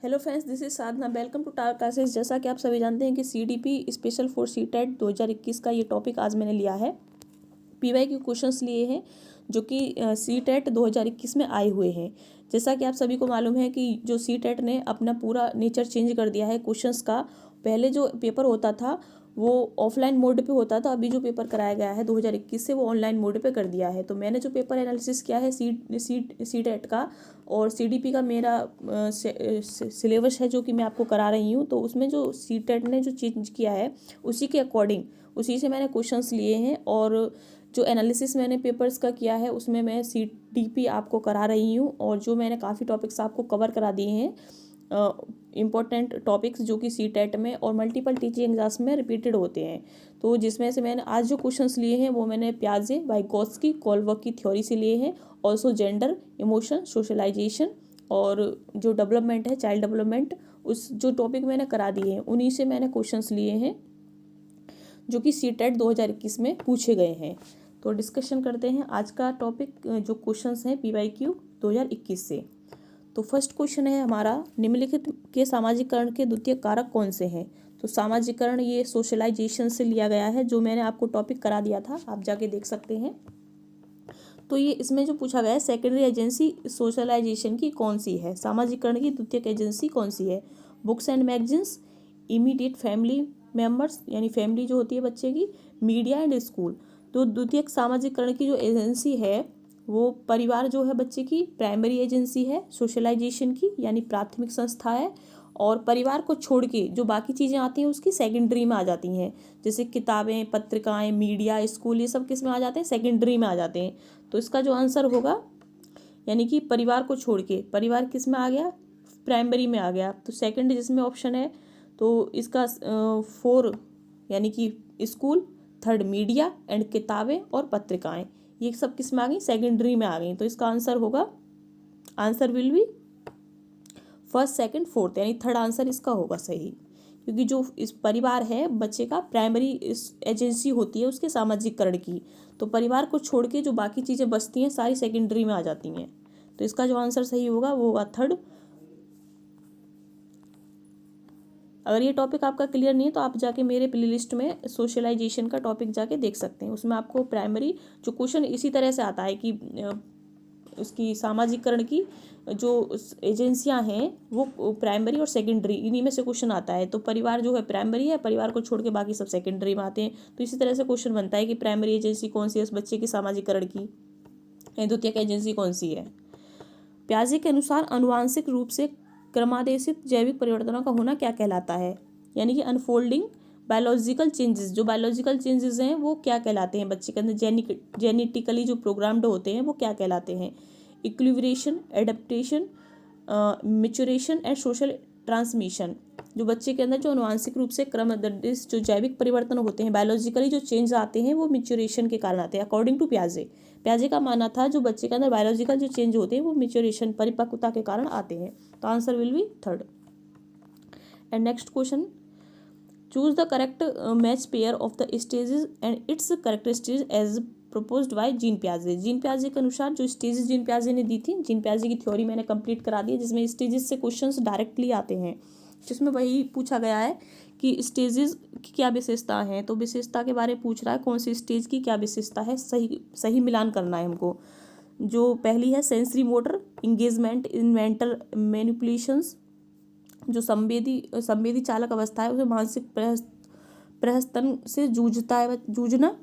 Hello friends, this is Sadhana. Welcome to tower classes. जैसा कि आप सभी जानते हैं कि सीडीपी स्पेशल फॉर सीटेट 2021 का ये टॉपिक आज मैंने लिया है। पीवाई के क्वेश्चंस लिए हैं जो कि सीटेट 2021 में आए हुए हैं। जैसा कि आप सभी को मालूम है कि जो सीटेट ने अपना पूरा नेचर चेंज कर दिया है क्वेश्चंस का। पहले जो पेपर होता था वो ऑफलाइन मोड पे होता था, अभी जो पेपर कराया गया है 2021 से वो ऑनलाइन मोड पे कर दिया है। तो मैंने जो पेपर एनालिसिस किया है सीटेट का और सीडीपी का मेरा सिलेबस है जो कि मैं आपको करा रही हूँ। तो उसमें जो सीटेट ने जो चेंज किया है उसी के अकॉर्डिंग उसी से मैंने क्वेश्चंस लिए हैं और जो एनालिसिस मैंने पेपर्स का किया है उसमें मैं सीडीपी आपको करा रही हूँ। और जो मैंने काफ़ी टॉपिक्स आपको कवर करा दिए हैं, इम्पोर्टेंट टॉपिक्स जो कि सीटेट में और मल्टीपल टीचिंग एग्जाम्स में रिपीटेड होते हैं। तो जिसमें से मैंने आज जो क्वेश्चंस लिए हैं वो मैंने पियाजे, वाइगोत्स्की, कोलबर्ग की थ्योरी से लिए हैं। ऑल्सो जेंडर, इमोशन, सोशलाइजेशन और जो डेवलपमेंट है, चाइल्ड डेवलपमेंट, उस जो टॉपिक मैंने करा दिए हैं उन्हीं से मैंने क्वेश्चंस लिए हैं जो कि सीटेट 2021 में पूछे गए हैं। तो डिस्कशन करते हैं आज का टॉपिक जो क्वेश्चंस हैं पीवाईक्यू 2021 से। तो फर्स्ट क्वेश्चन है हमारा, निम्नलिखित के सामाजिकरण के द्वितीय कारक कौन से हैं। तो सामाजिकरण ये सोशलाइजेशन से लिया गया है, जो मैंने आपको टॉपिक करा दिया था, आप जाके देख सकते हैं। तो ये इसमें जो पूछा गया है, सेकेंडरी एजेंसी सोशलाइजेशन की कौन सी है, सामाजिकरण की द्वितीयक एजेंसी कौन सी है। Books and magazines, immediate family members यानी फैमिली जो होती है बच्चे की, मीडिया एंड स्कूल। तो द्वितीयक सामाजिकरण की जो एजेंसी है वो परिवार जो है बच्चे की प्राइमरी एजेंसी है सोशलाइजेशन की, यानी प्राथमिक संस्था है। और परिवार को छोड़ के जो बाकी चीज़ें आती हैं उसकी सेकेंडरी में आ जाती हैं। जैसे किताबें, पत्रिकाएं, मीडिया, स्कूल, ये सब किस में आ जाते हैं, सेकेंडरी में आ जाते हैं। तो इसका जो आंसर होगा, यानी कि परिवार को छोड़ के परिवार किस में आ गया, प्राइमरी में आ गया। तो सेकंड जिसमें ऑप्शन है तो इसका 4 यानी कि स्कूल, थर्ड मीडिया एंड किताबें और पत्रिकाएं, ये सब किस में आ गई, सेकेंडरी में आ गई। तो इसका आंसर होगा, answer will B first, second, fourth, यानी थर्ड आंसर इसका होगा सही। क्योंकि जो इस परिवार है बच्चे का प्राइमरी एजेंसी होती है उसके सामाजिकरण की। तो परिवार को छोड़ के जो बाकी चीज़ें बचती हैं सारी सेकेंडरी में आ जाती हैं। तो इसका जो आंसर सही होगा वो होगा थर्ड। अगर ये टॉपिक आपका क्लियर नहीं है तो आप जाके मेरे प्लेलिस्ट में सोशलाइजेशन का टॉपिक जाके देख सकते हैं। उसमें आपको प्राइमरी जो क्वेश्चन इसी तरह से आता है कि उसकी सामाजिकरण की जो एजेंसियां हैं वो प्राइमरी और सेकेंडरी इन्हीं में से क्वेश्चन आता है। तो परिवार जो है प्राइमरी है, परिवार को छोड़ के बाकी सब सेकेंडरी में आते हैं। तो इसी तरह से क्वेश्चन बनता है कि प्राइमरी एजेंसी कौन सी है उस बच्चे की सामाजिकरण की, द्वितीयक एजेंसी कौन सी है। प्याजे के अनुसार अनुवांशिक रूप से क्रमादेशित जैविक परिवर्तनों का होना क्या कहलाता है, यानी कि अनफोल्डिंग बायोलॉजिकल चेंजेस। जो बायोलॉजिकल चेंजेस हैं वो क्या कहलाते हैं, बच्चे के अंदर जेनेटिकली जो प्रोग्राम्ड होते हैं वो क्या कहलाते हैं। Equilibration, adaptation, maturation and social transmission. जो बच्चे के अंदर जो अनुवांशिक रूप से जो जैविक परिवर्तन होते हैं, बायोलॉजिकली जो चेंज आते हैं वो मैच्योरेशन के कारण आते हैं, अकॉर्डिंग टू प्याजे। प्याजे का मानना था जो बच्चे के अंदर बायोलॉजिकल जो चेंज होते हैं वो मैच्योरेशन, परिपक्वता के कारण आते हैं। तो answer will be third. And next question, choose the correct match pair of the stages and its characteristics as proposed by Jean प्याजे। जीन प्याजे के अनुसार जो स्टेजेस जीन प्याजे ने दी थी, जीन प्याजे की थ्योरी मैंने कंप्लीट करा दी है जिसमें स्टेजेस से क्वेश्चंस डायरेक्टली आते हैं, जिसमें वही पूछा गया है कि स्टेजेस की क्या विशेषता है। तो विशेषता के बारे में पूछ रहा है, कौन सी स्टेज की क्या विशेषता है, सही सही मिलान करना है हमको। जो पहली है sensory motor engagement in mental manipulations, जो संवेदी चालक अवस्था है उसे मानसिक प्रहस्तन से जूझना।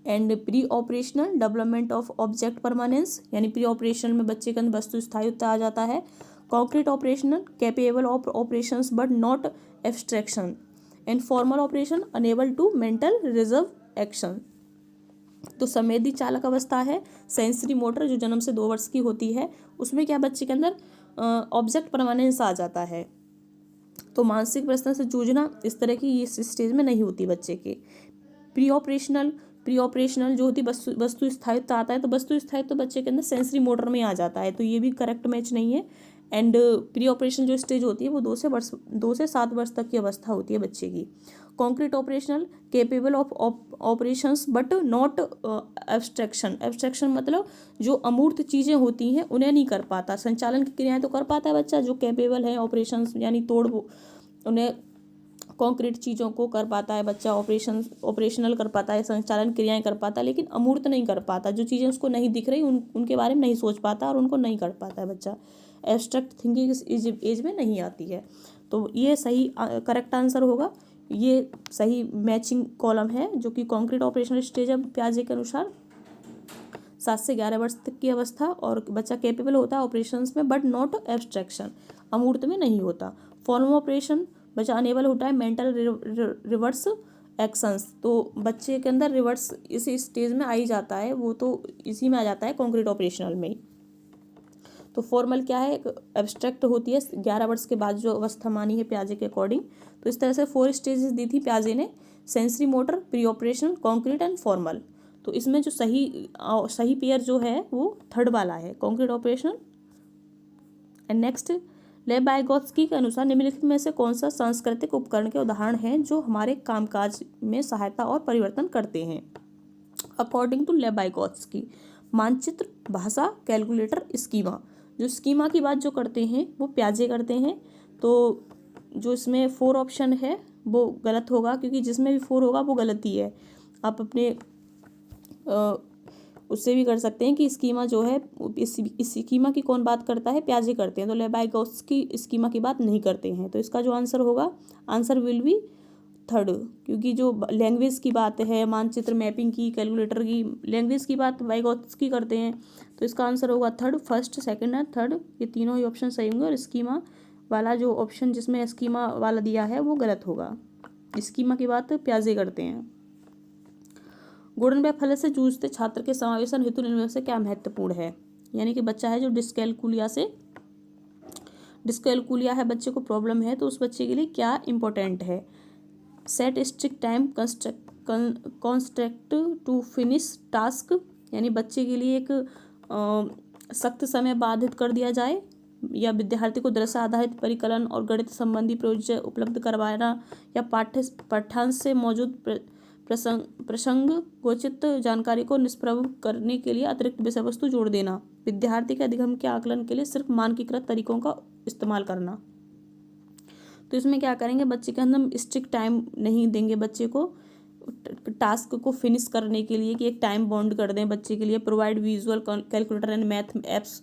And pre operational development of object permanence, यानी प्री ऑपरेशनल में बच्चे के अंदर वस्तु स्थायित्व आ जाता है। Concrete operational capable of operations but not abstraction. And formal operation unable to mental reserve action. तो संवेदी चालक अवस्था है सेंसरी मोटर जो जन्म से 2 वर्ष की होती है, उसमें क्या बच्चे के अंदर ऑब्जेक्ट परमानेंस आ जाता है। तो मानसिक प्रश्न से जूझना इस तरह की इस स्टेज में नहीं होती बच्चे के। प्री ऑपरेशनल जो होती वस्तु स्थायित्व आता है, तो वस्तु स्थायित्व तो बच्चे के अंदर सेंसरी मोटर में आ जाता है, तो ये भी करेक्ट मैच नहीं है। एंड प्री ऑपरेशन जो स्टेज होती है वो 2 से 7 वर्ष तक की अवस्था होती है बच्चे की। Concrete operational capable of operations but not abstraction. Abstraction मतलब जो अमूर्त चीज़ें होती हैं उन्हें नहीं कर पाता, संचालन की क्रियाएं तो कर पाता है बच्चा, जो कैपेबल है ऑपरेशंस यानी उन्हें कॉन्क्रीट चीज़ों को कर पाता है बच्चा, ऑपरेशनल कर पाता है, संचालन क्रियाएं कर पाता है, लेकिन अमूर्त नहीं कर पाता। जो चीज़ें उसको नहीं दिख रही उनके बारे में नहीं सोच पाता और उनको नहीं कर पाता है बच्चा। एब्स्ट्रैक्ट थिंकिंग इस एज में नहीं आती है। तो ये सही करेक्ट आंसर होगा। ये सही मैचिंग कॉलम है जो कि कॉन्क्रीट ऑपरेशनल स्टेज है पियाजे के अनुसार 7 से 11 वर्ष तक की अवस्था, और बच्चा कैपेबल होता है ऑपरेशंस में बट नॉट एब्स्ट्रैक्शन, अमूर्त में नहीं होता। फॉर्म ऑपरेशन बच्चा अनेबल होता है मेंटल रिवर्स एक्शंस, तो बच्चे के अंदर रिवर्स इस स्टेज में आ ही जाता है, वो तो इसी में आ जाता है कॉन्क्रीट ऑपरेशनल में ही। तो फॉर्मल क्या है, एक एब्स्ट्रैक्ट होती है 11 वर्ष के बाद जो अवस्था मानी है पियाजे के अकॉर्डिंग। तो इस तरह से 4 स्टेजेस दी थी पियाजे ने, sensory motor, pre operation, concrete and formal. तो इसमें जो सही पेयर जो है वो थर्ड वाला है, कॉन्क्रीट ऑपरेशनल। एंड नेक्स्ट, लेबाइगोत्स्की के अनुसार निम्नलिखित में से कौन सा सांस्कृतिक उपकरण के उदाहरण हैं जो हमारे कामकाज में सहायता और परिवर्तन करते हैं। अकॉर्डिंग टू लेबाइगोत्स्की, मानचित्र, भाषा, कैलकुलेटर, स्कीमा। जो स्कीमा की बात जो करते हैं वो पियाजे करते हैं। तो जो इसमें 4 ऑप्शन है वो गलत होगा, क्योंकि जिसमें भी 4 होगा वो गलत ही है। आप अपने उससे भी कर सकते हैं कि स्कीमा जो है इस स्कीमा की कौन बात करता है, पियाजे करते हैं। तो लेबाइगोत्स्की स्कीमा की बात नहीं करते हैं। तो इसका जो आंसर होगा, आंसर विल बी थर्ड, क्योंकि जो लैंग्वेज की बात है, मानचित्र, मैपिंग की, कैलकुलेटर की, लैंग्वेज की बात वाइगोत्स्की करते हैं। तो इसका आंसर होगा थर्ड, फर्स्ट, सेकंड और थर्ड, ये तीनों ही ऑप्शन सही होंगे। और स्कीमा वाला जो ऑप्शन जिसमें स्कीमा वाला दिया है वो गलत होगा। स्कीमा की बात प्याजे करते हैं। गुडनबैक फलस से जूझते छात्र के समावेशन हेतु निम्न में से क्या महत्वपूर्ण है। यानी कि बच्चा है जो डिस्कैलकुलिया है, बच्चे को प्रॉब्लम है, तो उस बच्चे के लिए क्या इंपॉर्टेंट है। Set strict time construct to finish task, यानी बच्चे के लिए एक सख्त समय बाधित कर दिया जाए, या विद्यार्थी को दृश्य आधारित परिकलन और गणित संबंधी प्रयोज्य उपलब्ध करवाना, या पाठ्यांश से मौजूद प्रसंगोचित जानकारी को निष्प्रभ करने के लिए अतिरिक्त विषय वस्तु जोड़ देना, विद्यार्थी के अधिगम के आकलन के लिए सिर्फ मानकीकृत तरीकों का इस्तेमाल करना। तो इसमें क्या करेंगे, बच्चे के अंदर स्ट्रिक्ट टाइम नहीं देंगे बच्चे को टास्क को फिनिश करने के लिए, कि एक टाइम बाउंड कर दें बच्चे के लिए। Provide visual calculator and math apps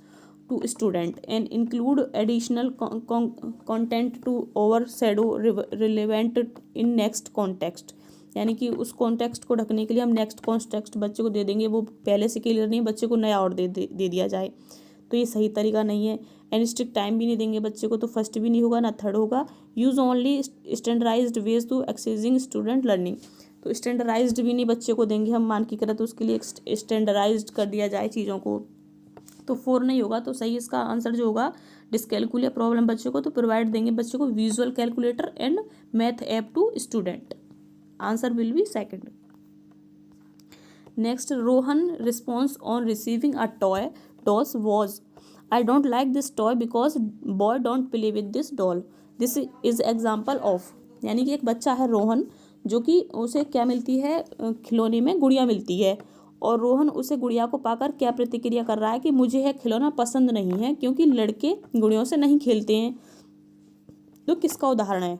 to student and include additional content to overshadow relevant in next context, यानी कि उस कॉन्टेक्स्ट को ढकने के लिए हम नेक्स्ट कॉन्टेक्स्ट बच्चे को दे देंगे, वो पहले से क्लियर नहीं, बच्चे को नया और दे दिया जाए। तो ये सही तरीका नहीं है। एंड स्ट्रिक्ट टाइम भी नहीं देंगे बच्चे को, तो फर्स्ट भी नहीं होगा ना थर्ड होगा। Use only standardized ways to accessing student learning, तो स्टैंडर्डाइज्ड भी नहीं बच्चे को देंगे हम, मानकीकृत उसके लिए स्टैंडर्डाइज्ड कर दिया जाए चीज़ों को, तो 4 नहीं होगा। तो सही इसका आंसर जो होगा, डिस्कैलकुलिया प्रॉब्लम बच्चे को तो प्रोवाइड देंगे बच्चे को visual calculator and math app to student, answer will be second. Next, Rohan response on receiving a toy doll was, I don't like this toy because boy don't play with this doll, this is example of. यानी कि एक बच्चा है रोहन, जो कि उसे क्या मिलती है, खिलौने में गुड़िया मिलती है, और रोहन उसे गुड़िया को पाकर क्या प्रतिक्रिया कर रहा है कि मुझे यह खिलौना पसंद नहीं है क्योंकि लड़के गुड़ियों से नहीं खेलते हैं। तो किसका उदाहरण है।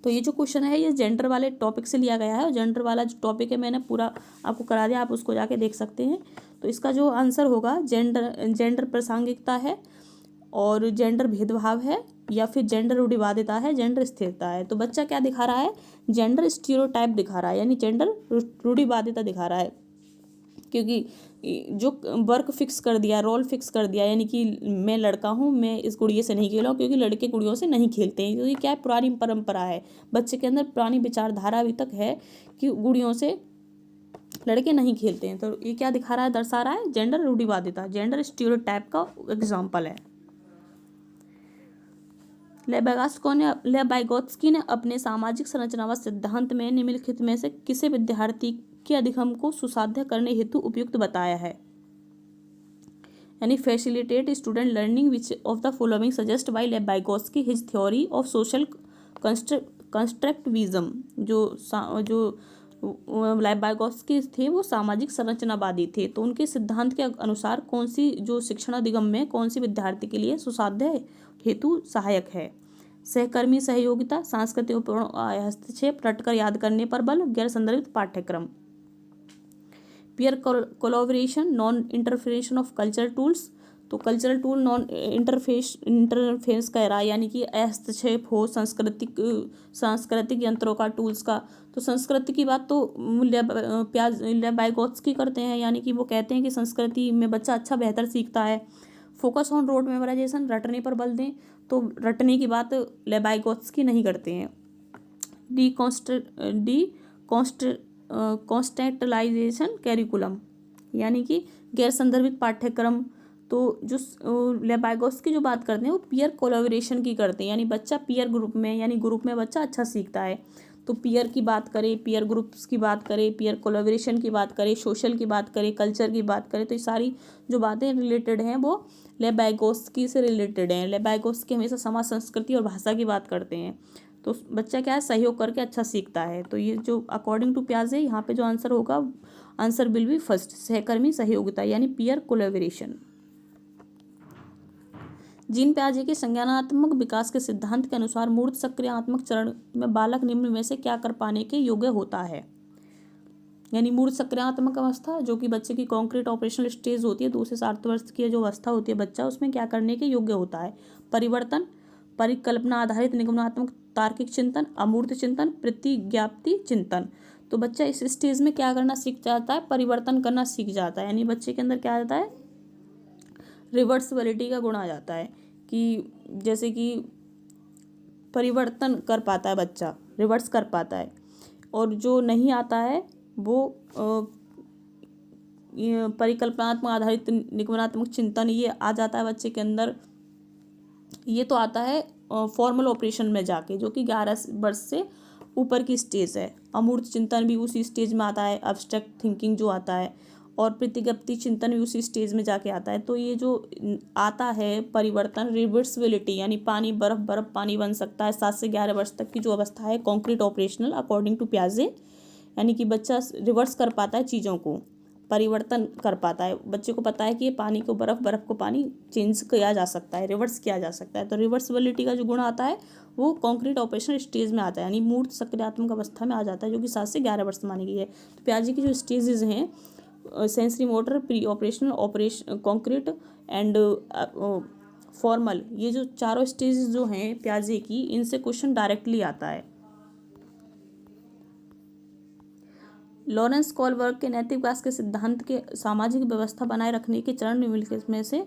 तो ये जो क्वेश्चन है ये जेंडर वाले टॉपिक से लिया गया है, और जेंडर वाला जो टॉपिक है मैंने पूरा आपको करा दिया, आप उसको जाके देख सकते हैं। तो इसका जो आंसर होगा, जेंडर प्रासंगिकता है, और जेंडर भेदभाव है, या फिर जेंडर रूढ़िवादिता है, जेंडर स्थिरता है। तो बच्चा क्या दिखा रहा है, जेंडर स्टीरियोटाइप दिखा रहा है, यानी जेंडर रूढ़िवादिता दिखा रहा है, क्योंकि जो वर्क फिक्स कर दिया, रोल फिक्स कर दिया, यानी कि मैं लड़का हूँ, मैं इस गुड़िया से नहीं खेला क्योंकि लड़के गुड़ियों से नहीं खेलते हैं। तो ये क्या है, पुरानी परंपरा है, बच्चे के अंदर पुरानी विचारधारा अभी तक है कि गुड़ियों से लड़के नहीं खेलते हैं। तो ये क्या दिखा रहा है, दर्शा रहा है, जेंडर रूढ़िवादिता, जेंडर स्टीरियोटाइप का एग्जाम्पल है। लेबाइगोत्स्की ने अपने सामाजिक संरचना व सिद्धांत में निम्नलिखित में से किसे विद्यार्थी के अधिगम को सुसाध्य करने हेतु उपयुक्त बताया है। यानी facilitate student learning which of the following suggest by Lev Vygotsky his theory of social constructivism. जो लेव वाइगोत्स्की थे वो सामाजिक संरचनावादी थे, तो उनके सिद्धांत के अनुसार कौन सी जो शिक्षण अधिगम में कौन सी विद्यार्थी के लिए सुसाध्य हेतु सहायक है। सहकर्मी सहयोगिता, सांस्कृतिक हस्तक्षेप, रटकर याद करने पर बल, गैर संदर्भित पाठ्यक्रम। Peer collaboration, non interference of cultural tools, तो कल्चरल टूल नॉन इंटरफेरेंस कह रहा है, यानी कि हस्तक्षेप हो सांस्कृतिक यंत्रों का, टूल्स का। तो संस्कृति की बात तो लेव वाइगोत्स्की करते हैं, यानी कि वो कहते हैं कि संस्कृति में बच्चा अच्छा बेहतर सीखता है। फोकस ऑन रोड मेमोराइजेशन, रटने पर बल दें, तो रटने की बात लेव वाइगोत्स्की नहीं करते हैं। कॉन्टेक्चुअलाइजेशन कैरिकुलम, यानी कि गैर संदर्भित पाठ्यक्रम। तो जो लेव वाइगोत्स्की जो बात करते हैं वो पीयर कोलैबोरेशन की करते हैं, यानी बच्चा पीयर ग्रुप में, यानी ग्रुप में बच्चा अच्छा सीखता है। तो पीयर की बात करें, पीयर ग्रुप्स की बात करें, पीयर कोलैबोरेशन की बात करें, सोशल की बात करें, कल्चर की बात करें, तो ये सारी जो बातें रिलेटेड हैं वो लेव वाइगोत्स्की से रिलेटेड हैं। लेव वाइगोत्स्की हमेशा समाज, संस्कृति और भाषा की बात करते हैं। तो बच्चा क्या है, सहयोग करके अच्छा सीखता है। तो ये जो अकॉर्डिंग टू प्याजे यहाँ पे जो आंसर होगा, आंसर विल बी फर्स्ट, सहकर्मी सहयोगिता यानी पीयर कोलैबोरेशन। जीन प्याजे के संज्ञानात्मक विकास के सिद्धांत के अनुसार मूर्त सक्रियात्मक चरण में बालक निम्न में से क्या कर पाने के योग्य होता है। यानी मूर्त सक्रियात्मक अवस्था जो कि बच्चे की कॉन्क्रीट ऑपरेशनल स्टेज होती है, 2 से 7 वर्ष की जो अवस्था होती है बच्चा, उसमें क्या करने के योग्य होता है। परिवर्तन, परिकल्पना आधारित निगमनात्मक तार्किक चिंतन, अमूर्त चिंतन, प्रतिज्ञाप्ति चिंतन। तो बच्चा इस स्टेज में क्या करना सीख जाता है, परिवर्तन करना सीख जाता है। यानी बच्चे के अंदर क्या आ जाता है, रिवर्सिबिलिटी का गुण आ जाता है, कि जैसे कि परिवर्तन कर पाता है बच्चा, रिवर्स कर पाता है। और जो नहीं आता है वो परिकल्पनात्मक आधारित निगमनात्मक चिंतन, ये आ जाता है बच्चे के अंदर। ये तो आता है फॉर्मल ऑपरेशन में जाके, जो कि 11 वर्ष से ऊपर की स्टेज है। अमूर्त चिंतन भी उसी स्टेज में आता है, एब्स्ट्रैक्ट थिंकिंग जो आता है, और प्रतिज्ञप्ति चिंतन भी उसी स्टेज में जाके आता है। तो ये जो आता है परिवर्तन, रिवर्सिबिलिटी, यानी पानी बर्फ पानी बन सकता है 7 से 11 वर्ष तक की जो अवस्था है कॉन्क्रीट ऑपरेशनल अकॉर्डिंग टू प्याजे, यानी कि बच्चा रिवर्स कर पाता है चीज़ों को, परिवर्तन कर पाता है। बच्चे को पता है कि ये पानी को बर्फ को पानी चेंज किया जा सकता है, रिवर्स किया जा सकता है। तो रिवर्सिबिलिटी का जो गुण आता है वो कॉन्क्रीट ऑपरेशनल स्टेज में आता है, यानी मूर्त सक्रियात्मक अवस्था में आ जाता है, जो कि 7 से 11 वर्ष मानी गई है। तो प्याजे की जो स्टेजेस हैं, sensory motor, pre operational, operation, concrete and formal, ये जो चारों स्टेजेस जो हैं प्याजे की, इनसे क्वेश्चन डायरेक्टली आता है। लॉरेंस कोलबर्ग के नैतिक विकास के सिद्धांत के सामाजिक व्यवस्था बनाए रखने के चरण निम्नलिखित में से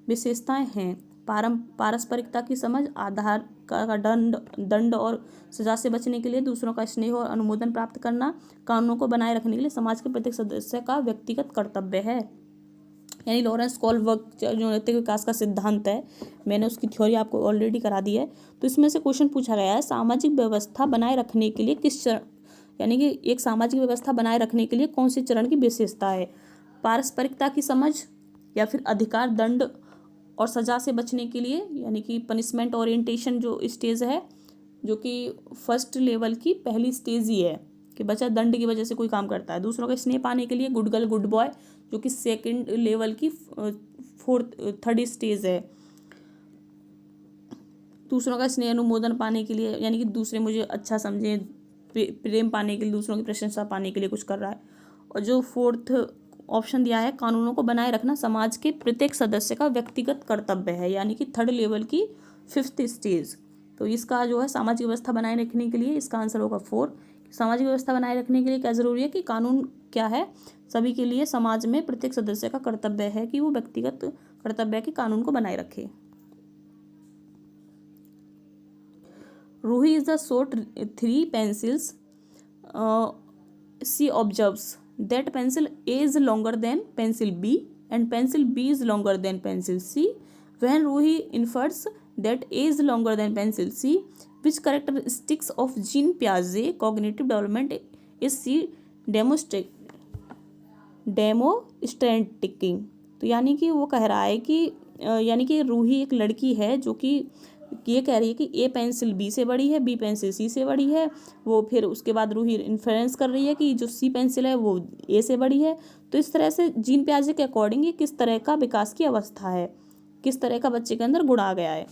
विशेषताएं हैं। पारस्परिकता की समझ, आधार का दंड और सजा से बचने के लिए दूसरों का स्नेह और अनुमोदन प्राप्त करना, कानूनों को बनाए रखने के लिए समाज के प्रत्येक सदस्य का व्यक्तिगत कर्तव्य है। यानी लॉरेंस कोलबर्ग जो नैतिक विकास का सिद्धांत है, मैंने उसकी थ्योरी आपको ऑलरेडी करा दी है। तो इसमें से क्वेश्चन पूछा गया है, सामाजिक व्यवस्था बनाए रखने के लिए किस चरण, यानी कि एक सामाजिक व्यवस्था बनाए रखने के लिए कौन से चरण की विशेषता है। पारस्परिकता की समझ, या फिर अधिकार, दंड और सजा से बचने के लिए, यानी कि पनिशमेंट ओरिएंटेशन जो स्टेज है, जो कि फर्स्ट लेवल की पहली स्टेज ही है कि बच्चा दंड की वजह से कोई काम करता है। दूसरों का स्नेह पाने के लिए गुड गर्ल गुड बॉय, जो कि सेकंड लेवल की थर्ड स्टेज है। दूसरों का स्नेह अनुमोदन पाने के लिए, यानी कि दूसरे मुझे अच्छा समझें, प्रेम पाने के लिए, दूसरों की प्रशंसा पाने के लिए कुछ कर रहा है। और जो फोर्थ ऑप्शन दिया है, कानूनों को बनाए रखना समाज के प्रत्येक सदस्य का व्यक्तिगत कर्तव्य है, यानी कि थर्ड लेवल की 5th स्टेज। तो इसका जो है सामाजिक व्यवस्था बनाए रखने के लिए इसका आंसर होगा 4। सामाजिक व्यवस्था बनाए रखने के लिए क्या जरूरी है कि कानून क्या है, सभी के लिए समाज में प्रत्येक सदस्य का कर्तव्य है कि वो व्यक्तिगत कर्तव्य है कि कानून को बनाए रखे। Ruhi is the short 3 pencils. She observes that pencil A is longer than pencil B and pencil B is longer than pencil C. When Ruhi infers that A is longer than pencil C, which characteristics of Jean Piaget cognitive development is she demonstrating? तो यानी कि वो कह रहा है कि यानी कि रूही एक लड़की है जो कि ये कह रही है कि ए पेंसिल बी से बड़ी है, बी पेंसिल सी से बड़ी है। वो फिर उसके बाद रूही इन्फ्रेंस कर रही है कि जो सी पेंसिल है वो ए से बड़ी है। तो इस तरह से जीन पियाजे के अकॉर्डिंग ये किस तरह का विकास की अवस्था है, किस तरह का बच्चे के अंदर गुण आ गया है।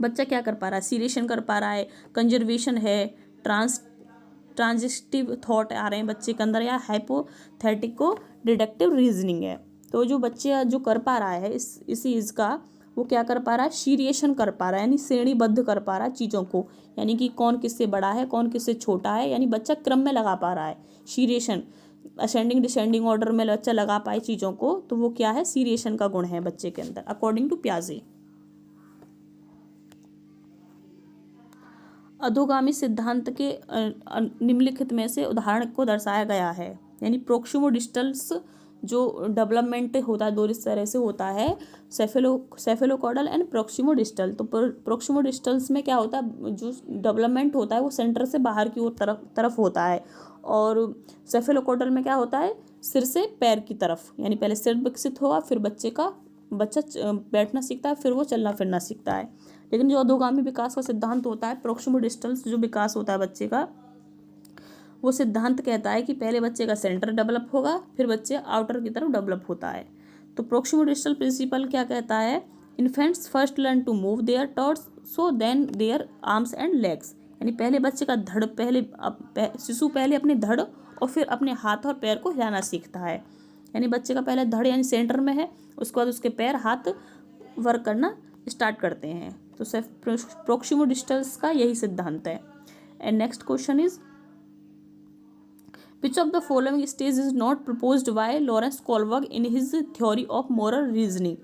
बच्चा क्या कर पा रहा है, सीरेशन कर पा रहा है, कंजर्वेशन है, ट्रांजिस्टिव थॉट आ रहे हैं बच्चे के अंदर, या हाइपोथेटिको डिडक्टिव रीजनिंग है। तो जो बच्चे जो कर पा रहा है इस इसका वो क्या कर पा रहा है, सीरिएशन कर पा रहा है, यानी श्रेणीबद्ध कर पा रहा है चीज़ों को, यानी कि कौन किससे बड़ा है कौन किससे छोटा है, यानी बच्चा क्रम में लगा पा रहा है। सीरिएशन असेंडिंग डिसेंडिंग ऑर्डर में बच्चा लगा पाए चीज़ों को, तो वो क्या है, सीरिएशन का गुण है बच्चे के अंदर अकॉर्डिंग टू पियाजे। अधोगामी सिद्धांत के निम्नलिखित में से उदाहरण को दर्शाया गया है, यानी प्रोक्सिमो डिस्टल्स जो डेवलपमेंट होता है दो इस तरह से होता है, सेफेलोकॉडल एंड प्रोक्सिमो डिस्टल। तो प्रोक्सिमो डिस्टल्स में क्या होता है, जो डेवलपमेंट होता है वो सेंटर से बाहर की ओर तरफ होता है, और सेफेलोकॉडल में क्या होता है, सिर से पैर की तरफ, यानी पहले सिर विकसित होगा फिर बच्चा बैठना सीखता है, फिर वो चलना फिरना सीखता है। लेकिन जो अधोगामी विकास का सिद्धांत होता है, प्रोक्सिमो डिस्टल्स जो विकास होता है बच्चे का, वो सिद्धांत कहता है कि पहले बच्चे का सेंटर डेवलप होगा फिर बच्चे आउटर की तरफ डेवलप होता है। तो प्रोक्सिमो डिस्टल प्रिंसिपल क्या कहता है, infants first learn to move their torsos so then their arms and legs, यानी पहले बच्चे का शिशु पहले अपने धड़ और फिर अपने हाथ और पैर को हिलाना सीखता है, यानी बच्चे का पहले धड़ यानी सेंटर में है, उसके बाद उसके पैर हाथ वर्क करना स्टार्ट करते हैं। तो प्रोक्सिमो डिस्टल्स का यही सिद्धांत है। And next question is Which of the following stage is not proposed by Lawrence Kohlberg in his theory of moral reasoning?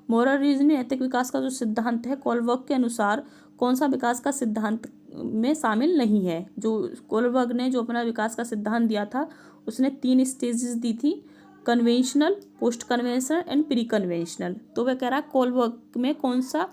Moral reasoning नैतिक विकास का जो सिद्धांत है, कोलबर्ग के अनुसार कौन सा विकास का सिद्धांत में शामिल नहीं है। जो कोलबर्ग ने जो अपना विकास का सिद्धांत दिया था उसने 3 स्टेजेस दी थी, conventional, post conventional and pre conventional. तो वह कह रहा है कोलबर्ग में कौन सा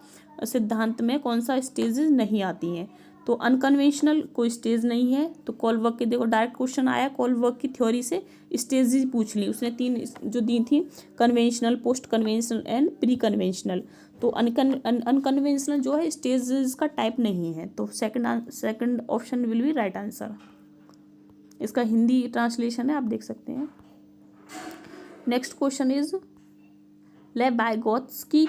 सिद्धांत में कौन सा स्टेजेस नहीं आती हैं। तो अनकन्वेंशनल कोई स्टेज नहीं है। तो कोलबर्ग के देखो डायरेक्ट क्वेश्चन आया, कोलबर्ग की थ्योरी से स्टेजेस पूछ ली उसने 3 जो दी थी, conventional, post conventional and pre conventional. तो अनकन्वेंशनल जो है स्टेजेस का टाइप नहीं है। तो second option will be right answer. इसका हिंदी ट्रांसलेशन है, आप देख सकते हैं। नेक्स्ट क्वेश्चन इज लेबाइगोत्स्की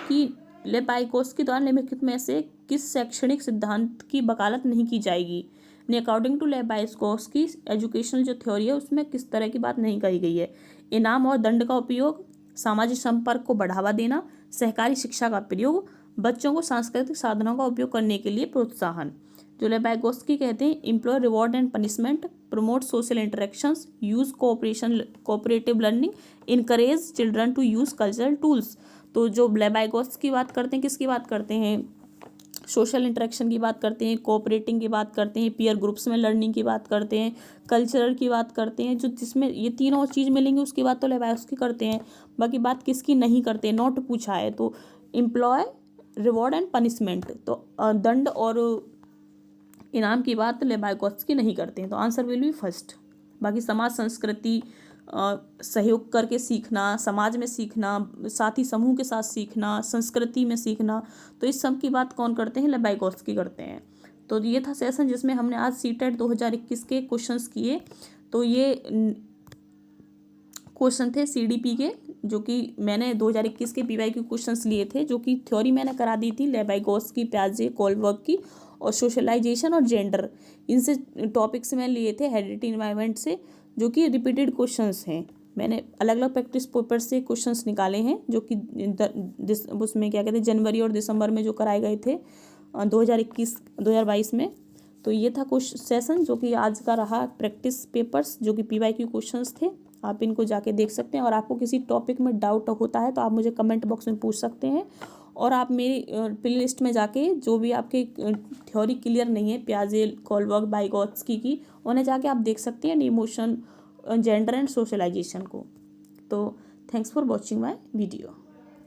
द्वारा निम्नलिखित में से किस शैक्षणिक सिद्धांत की वकालत नहीं की जाएगी। अकॉर्डिंग टू लेबाइगोत्स्की एजुकेशनल जो थ्योरी है उसमें किस तरह की बात नहीं कही गई है। इनाम और दंड का उपयोग, सामाजिक संपर्क को बढ़ावा देना, सहकारी शिक्षा का प्रयोग, बच्चों को सांस्कृतिक साधनों का उपयोग करने के लिए प्रोत्साहन। जो लेबाइगोत्स्की कहते हैं, employ reward and punishment, promote social interactions, use cooperative learning, encourage children to use cultural tools. तो जो लेबाइगोत्स्की की बात करते हैं, किसकी बात करते हैं, सोशल इंटरेक्शन की बात करते हैं, कोऑपरेटिंग की बात करते हैं, पीयर ग्रुप्स में लर्निंग की बात करते हैं, कल्चरल की बात करते हैं। जो जिसमें ये तीनों चीज़ मिलेंगी उसकी बात तो लेबाइगोत्स्की करते हैं। बाकी बात किसकी नहीं करते, नॉट पूछा है। तो एम्प्लॉय रिवॉर्ड एंड पनिशमेंट, तो दंड और इनाम की बात लेबाइगोत्स्की नहीं करते हैं। तो आंसर विल बी फर्स्ट। बाकी समाज संस्कृति, सहयोग करके सीखना, समाज में सीखना, साथी समूह के साथ सीखना, संस्कृति में सीखना, तो इस सब की बात कौन करते हैं, लेबाइगोत्स्की करते हैं। तो ये था सेशन जिसमें हमने आज सीटेट 2021 के क्वेश्चंस किए। तो ये क्वेश्चन थे सीडीपी के, जो कि मैंने 2021 के पीवाईक्यू क्वेश्चंस लिए थे, जो कि थ्योरी मैंने करा दी थी लेबाइगोत्स्की, पियाजे, कोलबर्ग की, और सोशलाइजेशन और जेंडर, इनसे टॉपिक्स मैंने लिए थे हेरिडिटी एनवायरनमेंट से, जो कि रिपीटेड क्वेश्चंस हैं। मैंने अलग अलग प्रैक्टिस पेपर से क्वेश्चंस निकाले हैं, जो कि उसमें क्या कहते हैं जनवरी और दिसंबर में जो कराए गए थे 2021-2022 में। तो ये था कुछ सेशन जो कि आज का रहा, प्रैक्टिस पेपर्स जो कि पीवाईक्यू क्वेश्चंस थे। आप इनको जाके देख सकते हैं, और आपको किसी टॉपिक में डाउट होता है तो आप मुझे कमेंट बॉक्स में पूछ सकते हैं, और आप मेरी प्ले लिस्ट में जाके जो भी आपके थ्योरी क्लियर नहीं है पियाजे, कोलबर्ग, बाइगोत्स्की की, उन्हें जाके आप देख सकते हैं इमोशन, जेंडर एंड सोशलाइजेशन को। तो thanks for watching my video.